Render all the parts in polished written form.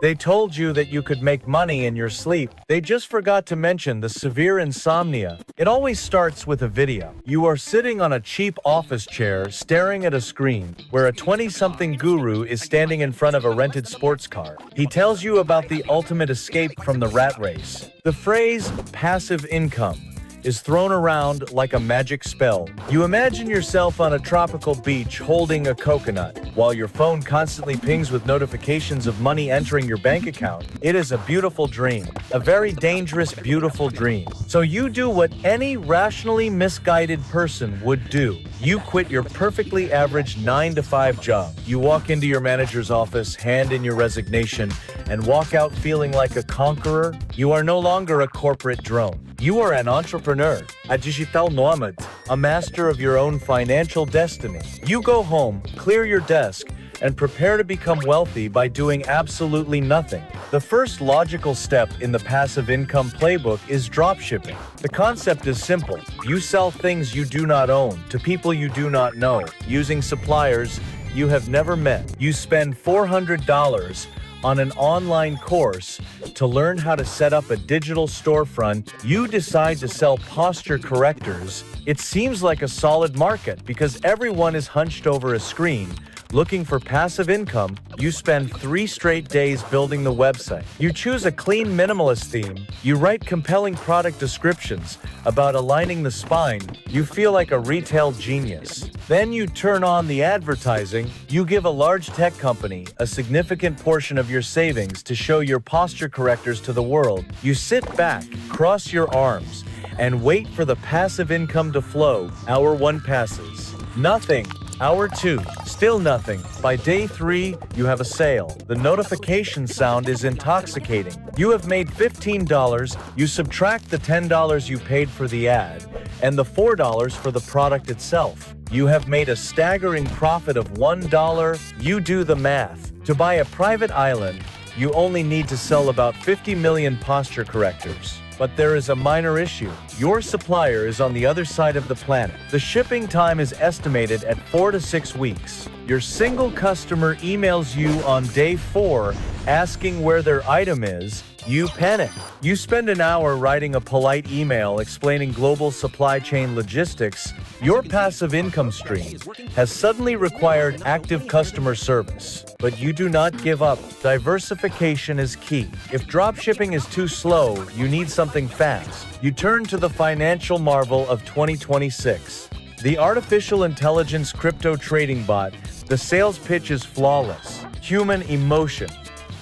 They told you that you could make money in your sleep. They just forgot to mention the severe insomnia. It always starts with a video. You are sitting on a cheap office chair staring at a screen where a 20-something guru is standing in front of a rented sports car. He tells you about the ultimate escape from the rat race. The phrase passive income is thrown around like a magic spell. You imagine yourself on a tropical beach holding a coconut, while your phone constantly pings with notifications of money entering your bank account. It is a beautiful dream. A very dangerous, beautiful dream. So you do what any rationally misguided person would do. You quit your perfectly average 9-to-5 job. You walk into your manager's office, hand in your resignation, and walk out feeling like a conqueror. You are no longer a corporate drone. You are an entrepreneur, a digital nomad, a master of your own financial destiny. You go home, clear your desk, and prepare to become wealthy by doing absolutely nothing. The first logical step in the passive income playbook is dropshipping. The concept is simple. You sell things you do not own to people you do not know, using suppliers you have never met. You spend $400 on an online course to learn how to set up a digital storefront. You decide to sell posture correctors. It seems like a solid market because everyone is hunched over a screen looking for passive income. You spend 3 straight days building the website. You choose a clean minimalist theme. You write compelling product descriptions about aligning the spine. You feel like a retail genius. Then you turn on the advertising. You give a large tech company a significant portion of your savings to show your posture correctors to the world. You sit back, cross your arms, and wait for the passive income to flow. Hour 1 passes. Nothing. Hour 2, still nothing. By day 3, you have a sale. The notification sound is intoxicating. You have made $15, you subtract the $10 you paid for the ad, and the $4 for the product itself. You have made a staggering profit of $1. You do the math. To buy a private island, you only need to sell about 50 million posture correctors. But there is a minor issue. Your supplier is on the other side of the planet. The shipping time is estimated at 4 to 6 weeks. Your single customer emails you on day 4 asking where their item is. You panic. You spend an hour writing a polite email explaining global supply chain logistics. Your passive income stream has suddenly required active customer service. But you do not give up. Diversification is key. If dropshipping is too slow, you need something fast. You turn to the financial marvel of 2026. The artificial intelligence crypto trading bot. The sales pitch is flawless. Human emotion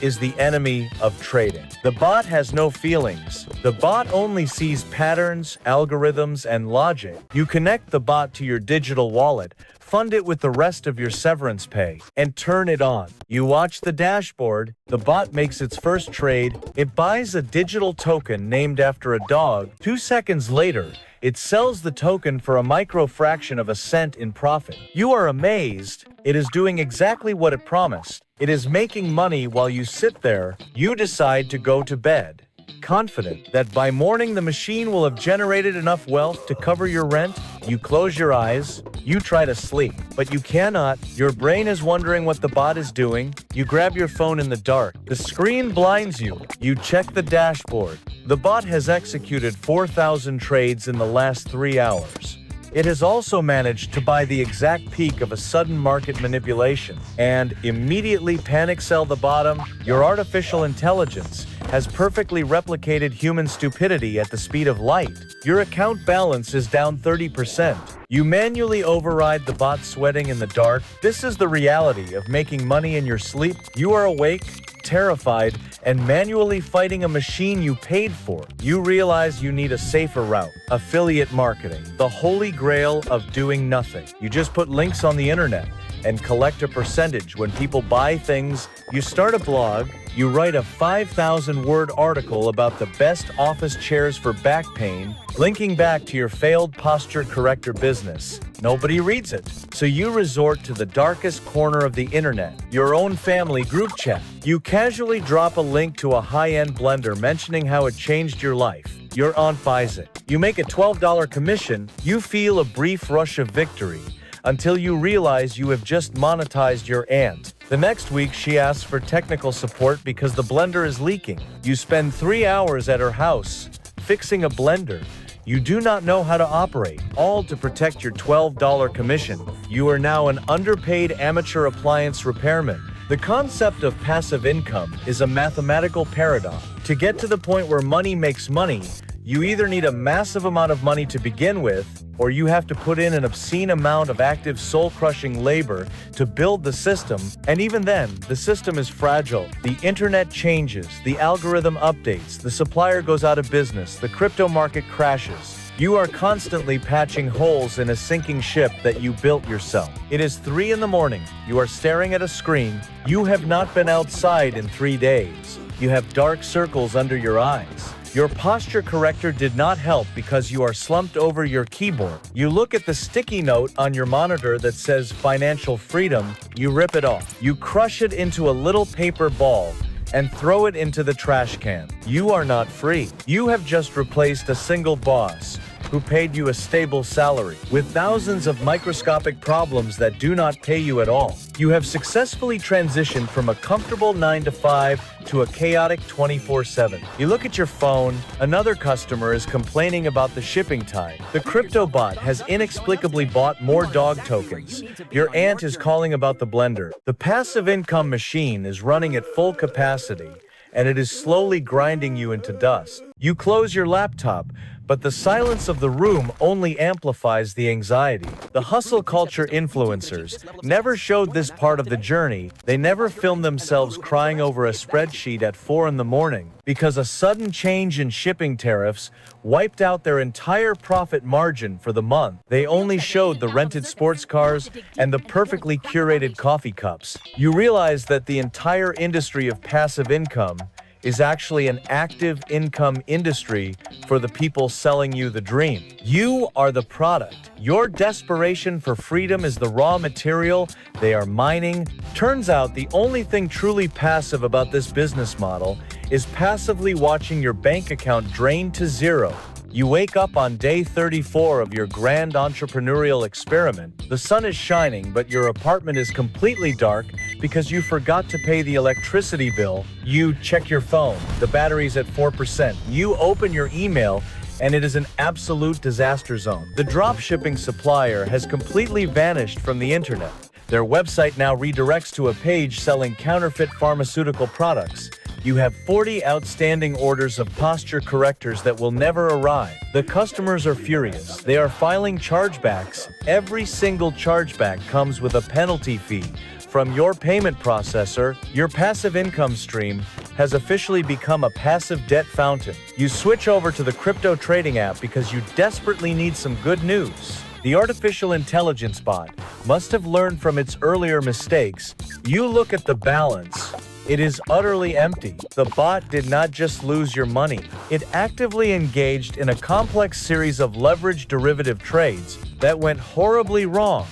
is the enemy of trading. The bot has no feelings. The bot only sees patterns, algorithms, and logic. You connect the bot to your digital wallet, fund it with the rest of your severance pay, and turn it on. You watch the dashboard. The bot makes its first trade. It buys a digital token named after a dog. 2 seconds later, it sells the token for a micro fraction of a cent in profit. You are amazed. It is doing exactly what it promised. It is making money while you sit there. You decide to go to bed, confident that by morning the machine will have generated enough wealth to cover your rent. You close your eyes. You try to sleep, but you cannot. Your brain is wondering what the bot is doing. You grab your phone in the dark. The screen blinds you. You check the dashboard. The bot has executed 4,000 trades in the last 3 hours. It has also managed to buy the exact peak of a sudden market manipulation and immediately panic sell the bottom. Your artificial intelligence has perfectly replicated human stupidity at the speed of light. Your account balance is down 30%. You manually override the bot sweating in the dark. This is the reality of making money in your sleep. You are awake, terrified, and manually fighting a machine you paid for. You realize you need a safer route. Affiliate marketing, the holy grail of doing nothing. You just put links on the internet and collect a percentage when people buy things. You start a blog. You write a 5,000-word article about the best office chairs for back pain, linking back to your failed posture corrector business. Nobody reads it, so you resort to the darkest corner of the internet, your own family group chat. You casually drop a link to a high-end blender mentioning how it changed your life. Your aunt buys it. You make a $12 commission. You feel a brief rush of victory until you realize you have just monetized your aunt. The next week, she asks for technical support because the blender is leaking. You spend 3 hours at her house fixing a blender you do not know how to operate, all to protect your $12 commission. You are now an underpaid amateur appliance repairman. The concept of passive income is a mathematical paradox. To get to the point where money makes money, you either need a massive amount of money to begin with, or you have to put in an obscene amount of active soul-crushing labor to build the system, and even then, the system is fragile. The internet changes, the algorithm updates, the supplier goes out of business, the crypto market crashes. You are constantly patching holes in a sinking ship that you built yourself. It is 3 in the morning. You are staring at a screen. You have not been outside in 3 days. You have dark circles under your eyes. Your posture corrector did not help because you are slumped over your keyboard. You look at the sticky note on your monitor that says financial freedom. You rip it off. You crush it into a little paper ball and throw it into the trash can. You are not free. You have just replaced a single boss who paid you a stable salary with thousands of microscopic problems that do not pay you at all. You have successfully transitioned from a comfortable 9-to-5 to a chaotic 24/7. You look at your phone, another customer is complaining about the shipping time. The crypto bot has inexplicably bought more dog tokens. Your aunt is calling about the blender. The passive income machine is running at full capacity, and it is slowly grinding you into dust. You close your laptop, but the silence of the room only amplifies the anxiety. The hustle culture influencers never showed this part of the journey. They never filmed themselves crying over a spreadsheet at 4 in the morning because a sudden change in shipping tariffs wiped out their entire profit margin for the month. They only showed the rented sports cars and the perfectly curated coffee cups. You realize that the entire industry of passive income is actually an active income industry for the people selling you the dream. You are the product. Your desperation for freedom is the raw material they are mining. Turns out the only thing truly passive about this business model is passively watching your bank account drain to zero. You wake up on day 34 of your grand entrepreneurial experiment. The sun is shining, but your apartment is completely dark because you forgot to pay the electricity bill. You check your phone. The battery's at 4%. You open your email, and it is an absolute disaster zone. The dropshipping supplier has completely vanished from the internet. Their website now redirects to a page selling counterfeit pharmaceutical products. You have 40 outstanding orders of posture correctors that will never arrive. The customers are furious. They are filing chargebacks. Every single chargeback comes with a penalty fee from your payment processor. Your passive income stream has officially become a passive debt fountain. You switch over to the crypto trading app because you desperately need some good news. The artificial intelligence bot must have learned from its earlier mistakes. You look at the balance. It is utterly empty. The bot did not just lose your money. It actively engaged in a complex series of leveraged derivative trades that went horribly wrong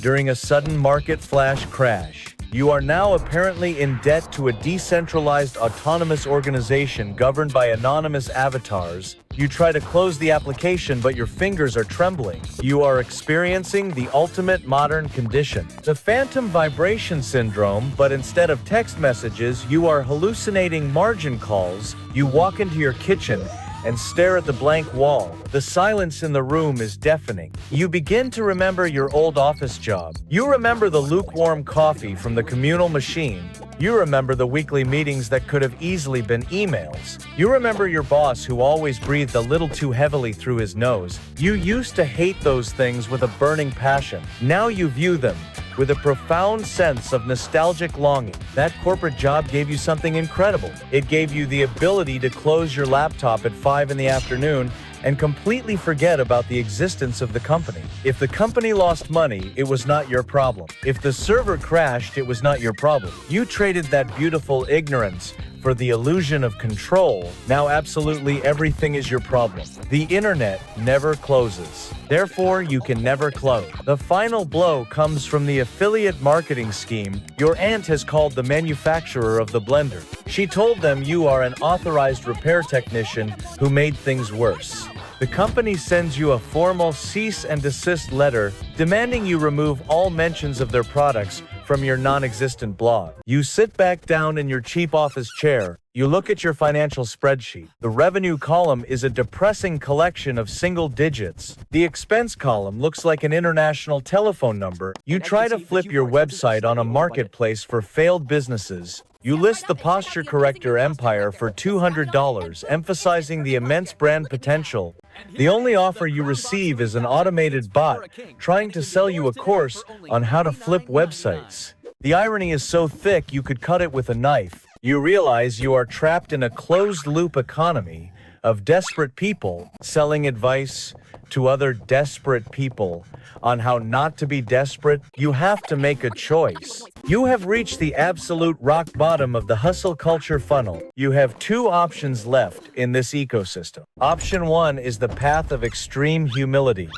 during a sudden market flash crash. You are now apparently in debt to a decentralized autonomous organization governed by anonymous avatars. You try to close the application, but your fingers are trembling. You are experiencing the ultimate modern condition, the phantom vibration syndrome, but instead of text messages, you are hallucinating margin calls. You walk into your kitchen and stare at the blank wall. The silence in the room is deafening. You begin to remember your old office job. You remember the lukewarm coffee from the communal machine. You remember the weekly meetings that could have easily been emails. You remember your boss who always breathed a little too heavily through his nose. You used to hate those things with a burning passion. Now you view them with a profound sense of nostalgic longing. That corporate job gave you something incredible. It gave you the ability to close your laptop at 5 in the afternoon and completely forget about the existence of the company. If the company lost money, it was not your problem. If the server crashed, it was not your problem. You traded that beautiful ignorance for the illusion of control. Now absolutely everything is your problem. The internet never closes. Therefore, you can never close. The final blow comes from the affiliate marketing scheme your aunt has called the manufacturer of the blender. She told them you are an authorized repair technician who made things worse. The company sends you a formal cease and desist letter demanding you remove all mentions of their products from your non-existent blog. You sit back down in your cheap office chair. You look at your financial spreadsheet. The revenue column is a depressing collection of single digits. The expense column looks like an international telephone number. You try to flip your website on a marketplace for failed businesses. You list the posture corrector empire for $200, emphasizing the immense brand potential. The only offer you receive is an automated bot trying to sell you a course on how to flip websites. The irony is so thick you could cut it with a knife. You realize you are trapped in a closed-loop economy of desperate people selling advice to other desperate people on how not to be desperate. You have to make a choice. You have reached the absolute rock bottom of the hustle culture funnel. You have two options left in this ecosystem. Option one is the path of extreme humility.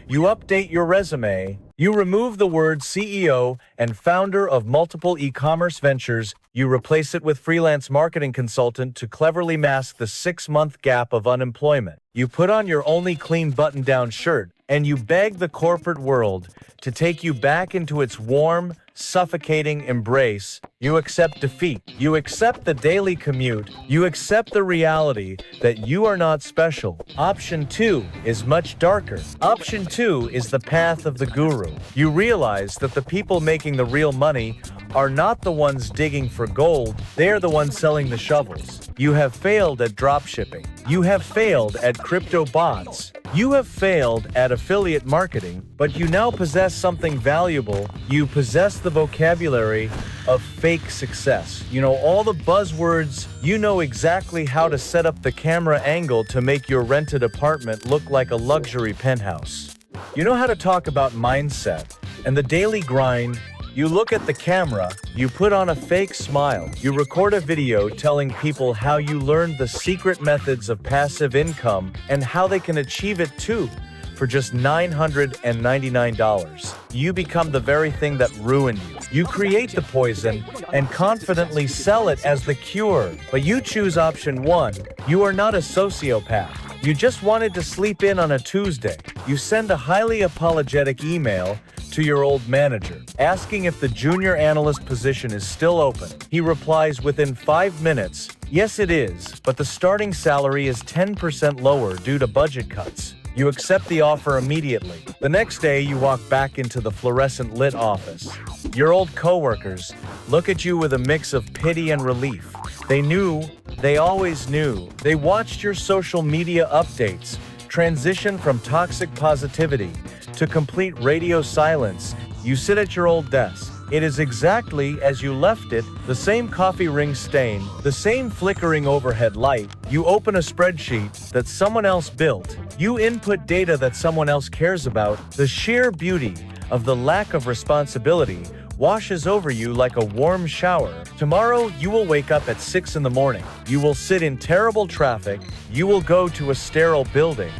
You update your resume. You remove the word CEO and founder of multiple e-commerce ventures. You replace it with freelance marketing consultant to cleverly mask the 6-month gap of unemployment. You put on your only clean button-down shirt, and you beg the corporate world to take you back into its warm, suffocating embrace. You accept defeat. You accept the daily commute. You accept the reality that you are not special. Option two is much darker. Option two is the path of the guru. You realize that the people making the real money are not the ones digging for gold, they are the ones selling the shovels. You have failed at dropshipping. You have failed at crypto bots. You have failed at affiliate marketing, but you now possess something valuable. You possess the vocabulary of fake success. You know all the buzzwords. You know exactly how to set up the camera angle to make your rented apartment look like a luxury penthouse. You know how to talk about mindset and the daily grind. You look at the camera, you put on a fake smile, you record a video telling people how you learned the secret methods of passive income and how they can achieve it too for just $999. You become the very thing that ruined you. You create the poison and confidently sell it as the cure. But you choose option one. You are not a sociopath. You just wanted to sleep in on a Tuesday. You send a highly apologetic email to your old manager, asking if the junior analyst position is still open. He replies within 5 minutes, yes it is, but the starting salary is 10% lower due to budget cuts. You accept the offer immediately. The next day, you walk back into the fluorescent lit office. Your old coworkers look at you with a mix of pity and relief. They knew, they always knew. They watched your social media updates transition from toxic positivity to complete radio silence. You sit at your old desk. It is exactly as you left it, the same coffee ring stain, the same flickering overhead light. You open a spreadsheet that someone else built. You input data that someone else cares about. The sheer beauty of the lack of responsibility washes over you like a warm shower. Tomorrow, you will wake up at 6 in the morning. You will sit in terrible traffic. You will go to a sterile building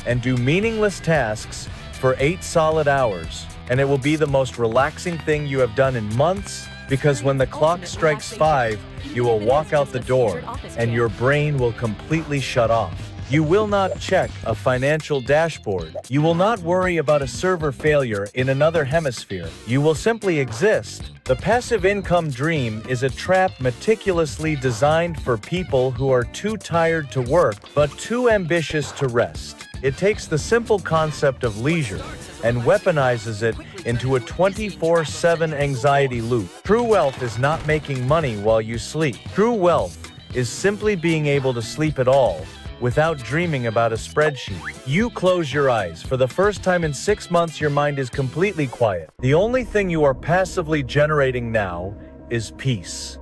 and do meaningless tasks for 8 solid hours. And it will be the most relaxing thing you have done in months, because when the clock strikes 5, you will walk out the door and your brain will completely shut off. You will not check a financial dashboard. You will not worry about a server failure in another hemisphere. You will simply exist. The passive income dream is a trap meticulously designed for people who are too tired to work but too ambitious to rest. It takes the simple concept of leisure and weaponizes it into a 24/7 anxiety loop. True wealth is not making money while you sleep. True wealth is simply being able to sleep at all without dreaming about a spreadsheet. You close your eyes. For the first time in 6 months, your mind is completely quiet. The only thing you are passively generating now is peace.